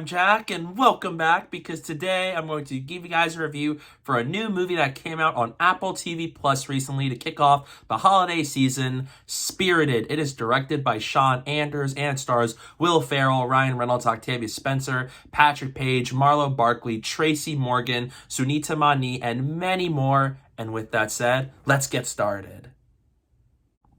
I'm Jack, and welcome back, because today I'm going to give you guys a review for a new movie that came out on Apple TV Plus recently to kick off the holiday season, Spirited. It is directed by Sean Anders and stars Will Ferrell, Ryan Reynolds, Octavia Spencer, Patrick Page, Marlow Barkley, Tracy Morgan, Sunita Mani, and many more. And with that said, let's get started.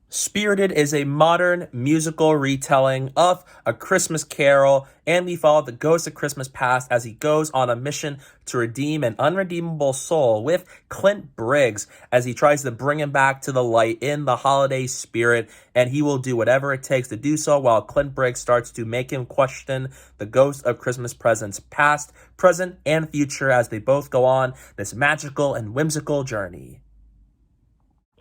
Spirited is a modern musical retelling of A Christmas Carol, and we follow the ghost of Christmas past as he goes on a mission to redeem an unredeemable soul with Clint Briggs as he tries to bring him back to the light in the holiday spirit, and he will do whatever it takes to do so, while Clint Briggs starts to make him question the ghost of Christmas presents past, present, and future as they both go on this magical and whimsical journey.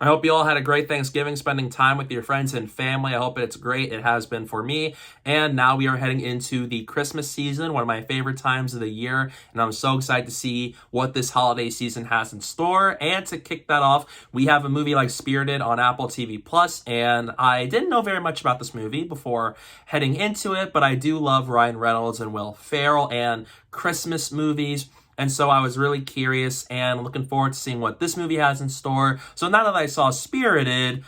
I hope you all had a great Thanksgiving spending time with your friends and family. I hope it's great. It has been for me. And now we are heading into the Christmas season, one of my favorite times of the year. And I'm so excited to see what this holiday season has in store. And to kick that off, we have a movie like Spirited on Apple TV Plus. And I didn't know very much about this movie before heading into it, but I do love Ryan Reynolds and Will Ferrell and Christmas movies. And so I was really curious and looking forward to seeing what this movie has in store. So now that I saw Spirited,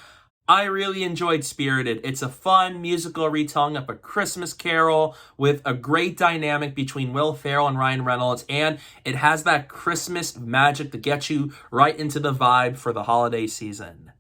I really enjoyed Spirited. It's a fun musical retelling of A Christmas Carol with a great dynamic between Will Ferrell and Ryan Reynolds, and it has that Christmas magic to get you right into the vibe for the holiday season.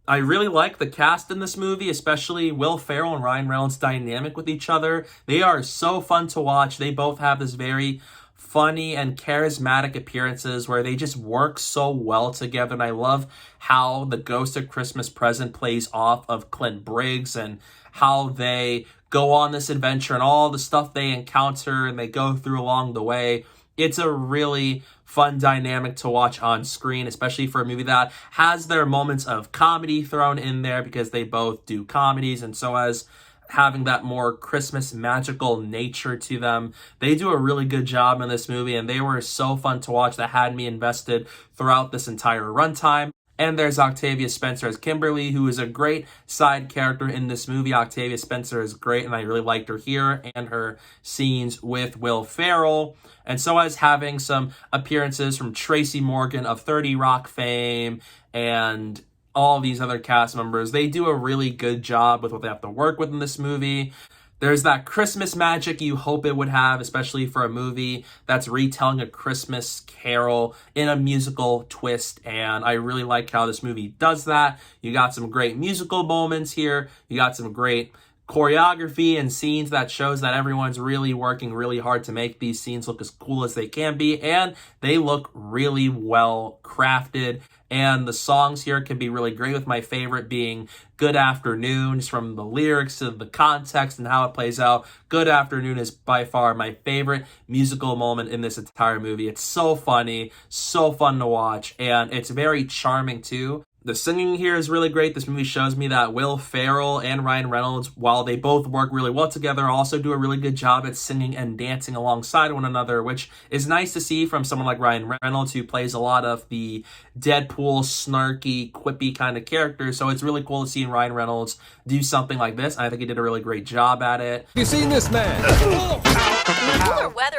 I really like the cast in this movie, especially Will Ferrell and Ryan Reynolds' dynamic with each other. They are so fun to watch. They both have this very funny and charismatic appearances where they just work so well together. And I love how the Ghost of Christmas Present plays off of Clint Briggs and how they go on this adventure and all the stuff they encounter and they go through along the way. It's a really fun dynamic to watch on screen, especially for a movie that has their moments of comedy thrown in there because they both do comedies, and so as having that more Christmas magical nature to them. They do a really good job in this movie, and they were so fun to watch that had me invested throughout this entire runtime. And there's Octavia Spencer as Kimberly, who is a great side character in this movie. Octavia Spencer is great, and I really liked her here and her scenes with Will Ferrell. And so as having some appearances from Tracy Morgan of 30 Rock fame and all these other cast members. They do a really good job with what they have to work with in this movie. There's that Christmas magic you hope it would have, especially for a movie that's retelling A Christmas Carol in a musical twist, and I really like how this movie does that. You got some great musical moments here. You got some great choreography and scenes that shows that everyone's really working really hard to make these scenes look as cool as they can be, and they look really well crafted. And the songs here can be really great, with my favorite being Good Afternoon, just from the lyrics to the context and how it plays out. Good Afternoon is by far my favorite musical moment in this entire movie. It's so funny, so fun to watch, and it's very charming too. The singing here is really great. This movie shows me that Will Ferrell and Ryan Reynolds, while they both work really well together, also do a really good job at singing and dancing alongside one another, which is nice to see from someone like Ryan Reynolds, who plays a lot of the Deadpool, snarky, quippy kind of characters. So it's really cool to see Ryan Reynolds do something like this. I think he did a really great job at it. You seen this man? Cooler weather.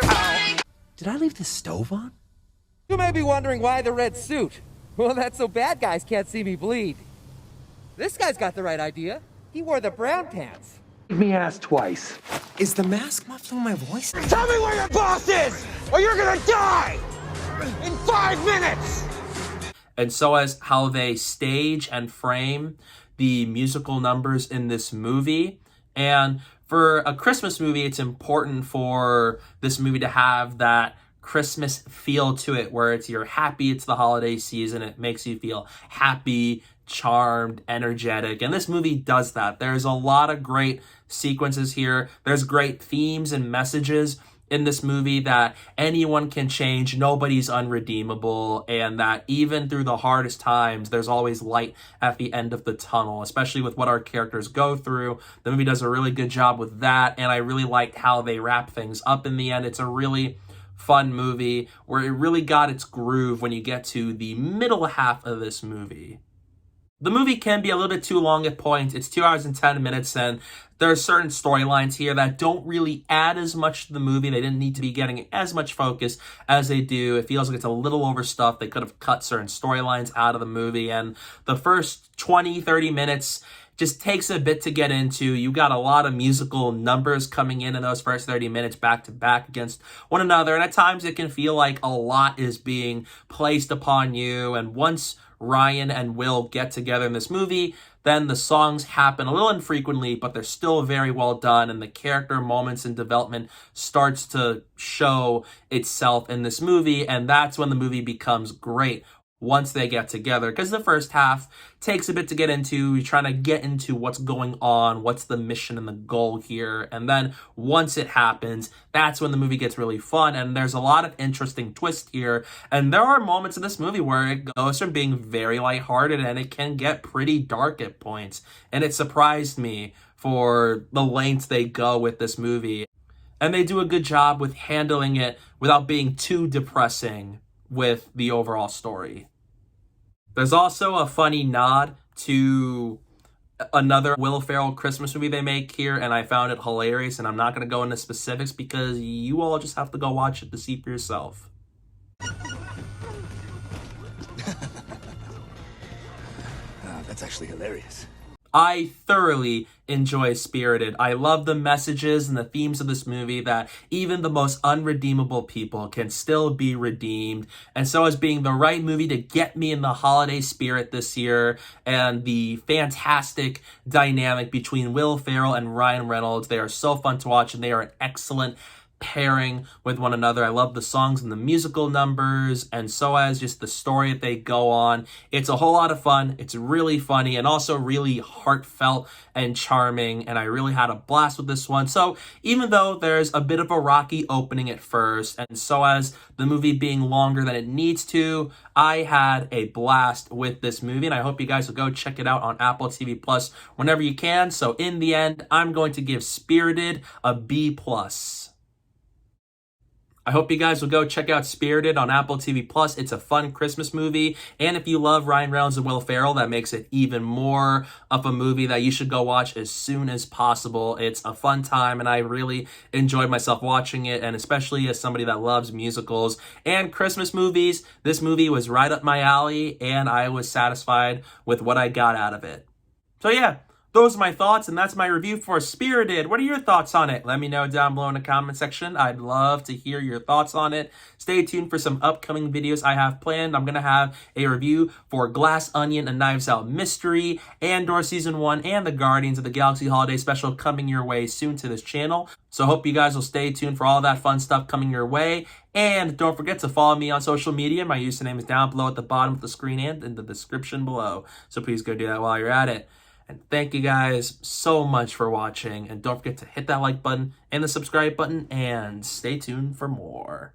Did I leave the stove on? You may be wondering why the red suit. Well, that's so bad guys can't see me bleed. This guy's got the right idea. He wore the brown pants. Leave me ask twice. Is the mask muffling my voice? Tell me where your boss is, or you're gonna die in 5 minutes! And so as how they stage and frame the musical numbers in this movie. And for a Christmas movie, it's important for this movie to have that Christmas feel to it, where you're happy it's the holiday season. It makes you feel happy, charmed, energetic, and this movie does that. There's a lot of great sequences here. There's great themes and messages in this movie that anyone can change, nobody's unredeemable, and that even through the hardest times, there's always light at the end of the tunnel, especially with what our characters go through. The movie does a really good job with that, and I really liked how they wrap things up in the end. It's a really fun movie where it really got its groove when you get to the middle half of this movie. The movie can be a little bit too long at points. It's 2 hours and 10 minutes, and there are certain storylines here that don't really add as much to the movie. They didn't need to be getting as much focus as they do. It feels like it's a little overstuffed. They could have cut certain storylines out of the movie, and the first 20, 30 minutes just takes a bit to get into. You got a lot of musical numbers coming in those first 30 minutes back to back against one another, and at times it can feel like a lot is being placed upon you, and once Ryan and Will get together in this movie, then the songs happen a little infrequently, but they're still very well done, and the character moments and development starts to show itself in this movie, and that's when the movie becomes great once they get together, because the first half takes a bit to get into. You're trying to get into what's going on, what's the mission and the goal here, and then once it happens, that's when the movie gets really fun, and there's a lot of interesting twists here, and there are moments in this movie where it goes from being very lighthearted, and it can get pretty dark at points, and it surprised me for the lengths they go with this movie, and they do a good job with handling it without being too depressing with the overall story. There's also a funny nod to another Will Ferrell Christmas movie they make here, and I found it hilarious, and I'm not going to go into specifics because you all just have to go watch it to see for yourself. That's actually hilarious. I thoroughly enjoy Spirited. I love the messages and the themes of this movie that even the most unredeemable people can still be redeemed. And so as being the right movie to get me in the holiday spirit this year, and the fantastic dynamic between Will Ferrell and Ryan Reynolds. They are so fun to watch, and they are an excellent pairing with one another. I love the songs and the musical numbers, and so as just the story that they go on. It's a whole lot of fun. It's really funny and also really heartfelt and charming, and I really had a blast with this one. So even though there's a bit of a rocky opening at first, and so as the movie being longer than it needs to, I had a blast with this movie, and I hope you guys will go check it out on Apple TV Plus whenever you can. So in the end, I'm going to give Spirited a B+. I hope you guys will go check out Spirited on Apple TV Plus. It's a fun Christmas movie, and if you love Ryan Reynolds and Will Ferrell, that makes it even more of a movie that you should go watch as soon as possible. It's a fun time, and I really enjoyed myself watching it, and especially as somebody that loves musicals and Christmas movies, this movie was right up my alley, and I was satisfied with what I got out of it. So yeah, those are my thoughts, and that's my review for Spirited. What are your thoughts on it? Let me know down below in the comment section. I'd love to hear your thoughts on it. Stay tuned for some upcoming videos I have planned. I'm going to have a review for Glass Onion and Knives Out Mystery, Andor Season 1, and the Guardians of the Galaxy Holiday Special coming your way soon to this channel. So I hope you guys will stay tuned for all that fun stuff coming your way. And don't forget to follow me on social media. My username is down below at the bottom of the screen and in the description below. So please go do that while you're at it. And thank you guys so much for watching. And don't forget to hit that like button and the subscribe button. And stay tuned for more.